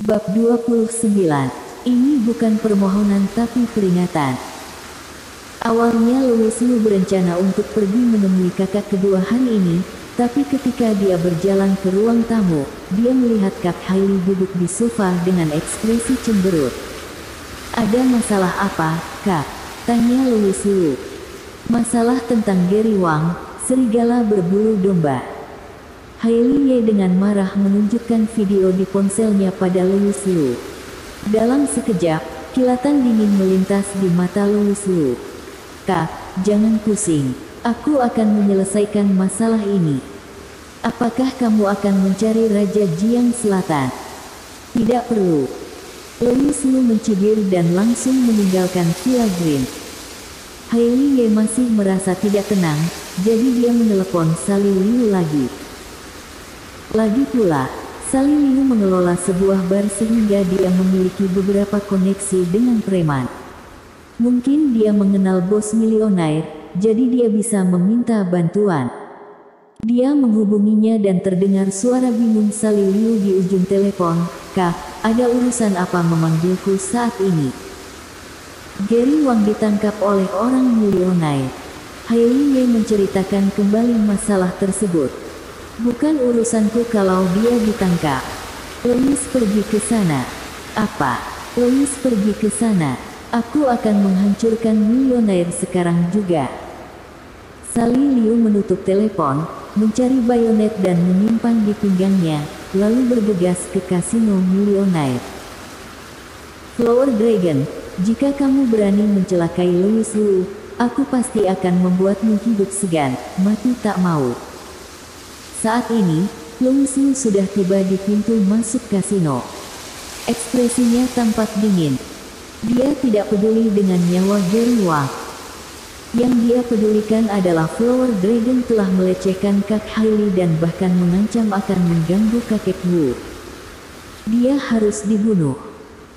Bab 29. Ini bukan permohonan tapi peringatan. Awalnya Louis Liu berencana untuk pergi menemui kakak kedua hari ini, tapi ketika dia berjalan ke ruang tamu, dia melihat Kak Hailey duduk di sofa dengan ekspresi cemberut. "Ada masalah apa, Kak?" tanya Louis Liu. "Masalah tentang Gary Wang, serigala berbulu domba." Hailey Ye dengan marah menunjukkan video di ponselnya pada Louis Liu. Dalam sekejap, kilatan dingin melintas di mata Louis Liu. "Kak, jangan pusing. Aku akan menyelesaikan masalah ini." "Apakah kamu akan mencari Raja Jiang Selatan?" "Tidak perlu." Louis Liu mencibir dan langsung meninggalkan Villa Green. Hailey Ye masih merasa tidak tenang, jadi dia menelepon Sally Liu lagi. Lagi pula, Sally Liu mengelola sebuah bar sehingga dia memiliki beberapa koneksi dengan preman. Mungkin dia mengenal bos milioner, jadi dia bisa meminta bantuan. Dia menghubunginya dan terdengar suara bingung Sally Liu di ujung telepon. "Kak, ada urusan apa memanggilku saat ini?" "Gary Wang ditangkap oleh orang milioner." Hailey Ye menceritakan kembali masalah tersebut. "Bukan urusanku kalau dia ditangkap. Louis pergi ke sana." "Apa?" "Louis pergi ke sana. Aku akan menghancurkan milioner sekarang juga." Sally Liu menutup telepon, mencari bayonet dan menyimpan di pinggangnya, lalu bergegas ke kasino milioner. "Flower Dragon, jika kamu berani mencelakai Louis Liu, aku pasti akan membuatmu hidup segan, mati tak mau." Saat ini, Louis Liu sudah tiba di pintu masuk kasino. Ekspresinya tampak dingin. Dia tidak peduli dengan nyawa Gary Wang. Yang dia pedulikan adalah Flower Dragon telah melecehkan Kak Hailey dan bahkan mengancam akan mengganggu kakek Wu. Dia harus dibunuh.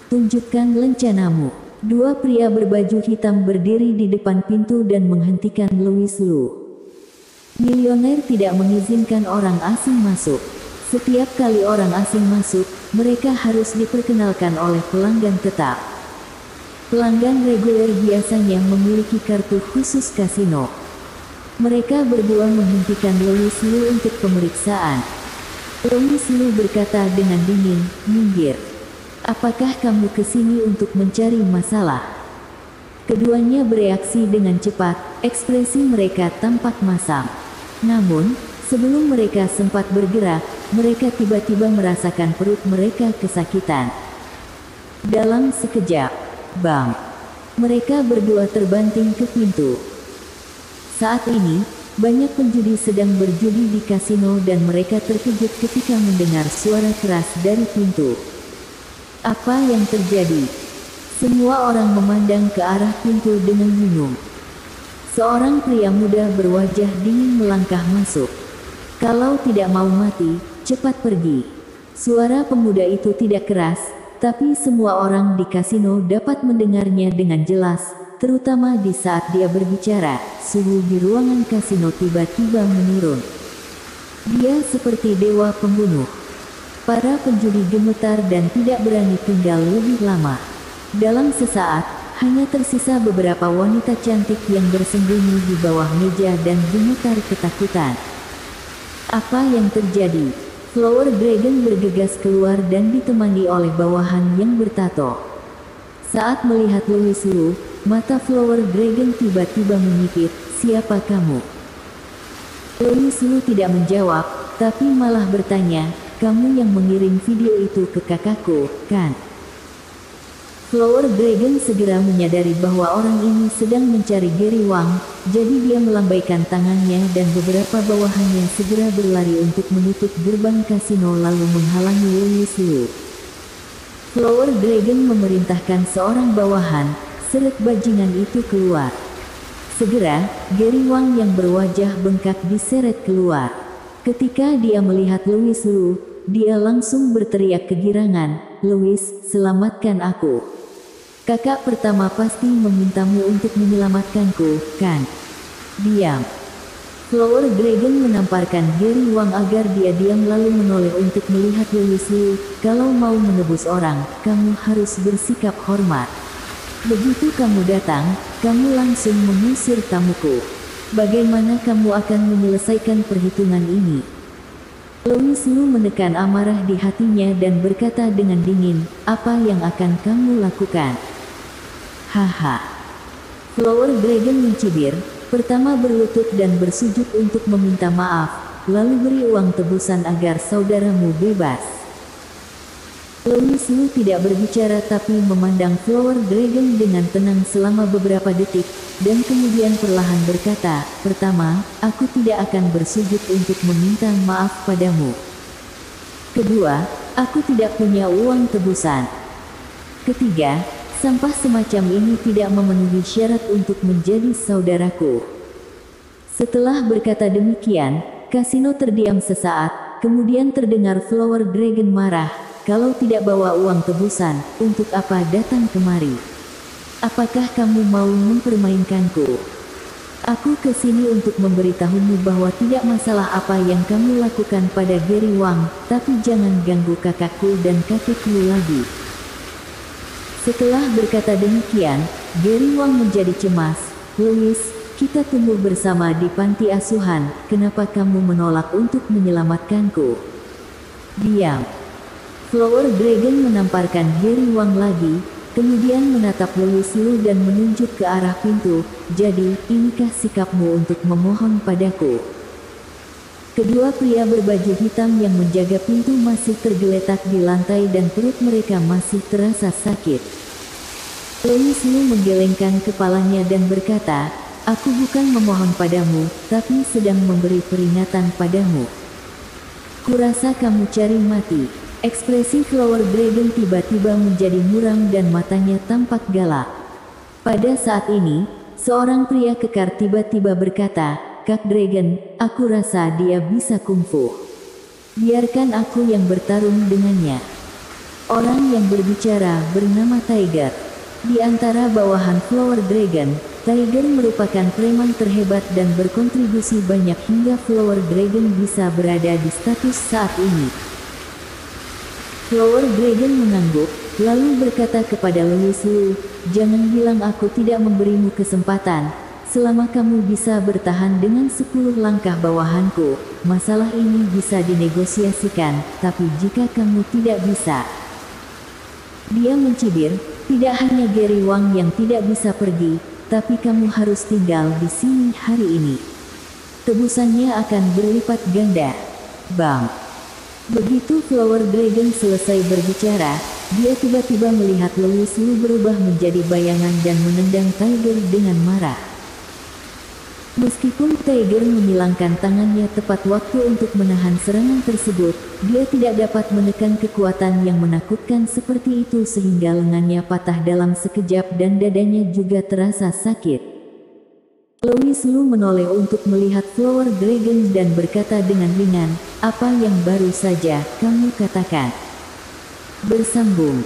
"Tunjukkan lencanamu." Dua pria berbaju hitam berdiri di depan pintu dan menghentikan Louis Liu. Milioner tidak mengizinkan orang asing masuk. Setiap kali orang asing masuk, mereka harus diperkenalkan oleh pelanggan tetap. Pelanggan reguler biasanya memiliki kartu khusus kasino. Mereka berdua menghentikan Louis Liu untuk pemeriksaan. Louis Liu berkata dengan dingin, "Minggir. Apakah kamu kesini untuk mencari masalah?" Keduanya bereaksi dengan cepat, ekspresi mereka tampak masam. Namun, sebelum mereka sempat bergerak, mereka tiba-tiba merasakan perut mereka kesakitan. Dalam sekejap, bang! Mereka berdua terbanting ke pintu. Saat ini, banyak penjudi sedang berjudi di kasino dan mereka terkejut ketika mendengar suara keras dari pintu. Apa yang terjadi? Semua orang memandang ke arah pintu dengan bingung. Seorang pria muda berwajah dingin melangkah masuk. "Kalau tidak mau mati, cepat pergi." Suara pemuda itu tidak keras, tapi semua orang di kasino dapat mendengarnya dengan jelas, terutama di saat dia berbicara. Suhu di ruangan kasino tiba-tiba menurun. Dia seperti dewa pembunuh. Para penjudi gemetar dan tidak berani tinggal lebih lama. Dalam sesaat, hanya tersisa beberapa wanita cantik yang bersembunyi di bawah meja dan gemetar ketakutan. Apa yang terjadi? Flower Dragon bergegas keluar dan ditemani oleh bawahan yang bertato. Saat melihat Louis Liu, mata Flower Dragon tiba-tiba menyipit. "Siapa kamu?" Louis Liu tidak menjawab, tapi malah bertanya, "Kamu yang mengirim video itu ke kakakku, kan?" Flower Dragon segera menyadari bahwa orang ini sedang mencari Gary Wang, jadi dia melambaikan tangannya dan beberapa bawahannya segera berlari untuk menutup gerbang kasino lalu menghalangi Louis Liu. Flower Dragon memerintahkan seorang bawahan, "Seret bajingan itu keluar." Segera, Gary Wang yang berwajah bengkak diseret keluar. Ketika dia melihat Louis Liu, dia langsung berteriak kegirangan, "Louis, selamatkan aku. Kakak pertama pasti memintamu untuk menyelamatkanku, kan?" "Diam." Flower Dragon menamparkan Gary Wang agar dia diam lalu menoleh untuk melihat Louis Liu. Kalau mau menebus orang, kamu harus bersikap hormat. Begitu kamu datang, kamu langsung mengusir tamuku. Bagaimana kamu akan menyelesaikan perhitungan ini? Louis Liu menekan amarah di hatinya dan berkata dengan dingin, apa yang akan kamu lakukan? Haha. Flower Dragon mencibir. Pertama berlutut dan bersujud untuk meminta maaf, lalu beri uang tebusan agar saudaramu bebas. Louis Liu tidak berbicara tapi memandang Flower Dragon dengan tenang selama beberapa detik, dan kemudian perlahan berkata, pertama, aku tidak akan bersujud untuk meminta maaf padamu. Kedua, aku tidak punya uang tebusan. Ketiga, sampah semacam ini tidak memenuhi syarat untuk menjadi saudaraku. Setelah berkata demikian, kasino terdiam sesaat, kemudian terdengar Flower Dragon marah, kalau tidak bawa uang tebusan, untuk apa datang kemari? Apakah kamu mau mempermainkanku? Aku ke sini untuk memberitahumu bahwa tidak masalah apa yang kamu lakukan pada Gary Wang, tapi jangan ganggu kakakku dan kakekku lagi. Setelah berkata demikian, Gary Wang menjadi cemas. Louis, kita tumbuh bersama di panti asuhan, kenapa kamu menolak untuk menyelamatkanku? Diam. Flower Dragon menamparkan Gary Wang lagi, kemudian menatap Louis Liu dan menunjuk ke arah pintu, jadi, inikah sikapmu untuk memohon padaku? Kedua pria berbaju hitam yang menjaga pintu masih tergeletak di lantai dan perut mereka masih terasa sakit. Louis Liu menggelengkan kepalanya dan berkata, aku bukan memohon padamu, tapi sedang memberi peringatan padamu. Kurasa kamu cari mati. Ekspresi Flower Dragon tiba-tiba menjadi muram dan matanya tampak galak. Pada saat ini, seorang pria kekar tiba-tiba berkata, Kak Dragon, aku rasa dia bisa kungfu. Biarkan aku yang bertarung dengannya. Orang yang berbicara bernama Tiger. Di antara bawahan Flower Dragon, Tiger merupakan preman terhebat dan berkontribusi banyak hingga Flower Dragon bisa berada di status saat ini. Flower Dragon mengangguk, lalu berkata kepada Louis Liu, jangan bilang aku tidak memberimu kesempatan. Selama kamu bisa bertahan dengan 10 langkah bawahanku, masalah ini bisa dinegosiasikan, tapi jika kamu tidak bisa. Dia mencibir, tidak hanya Gary Wang yang tidak bisa pergi, tapi kamu harus tinggal di sini hari ini. Tebusannya akan berlipat ganda. Bang. Begitu Flower Dragon selesai berbicara, dia tiba-tiba melihat Louis Liu berubah menjadi bayangan dan menendang Tiger dengan marah. Meskipun Tiger memilangkan tangannya tepat waktu untuk menahan serangan tersebut, dia tidak dapat menekan kekuatan yang menakutkan seperti itu sehingga lengannya patah dalam sekejap dan dadanya juga terasa sakit. Louis Liu menoleh untuk melihat Flower Dragon dan berkata dengan ringan, apa yang baru saja kamu katakan? Bersambung.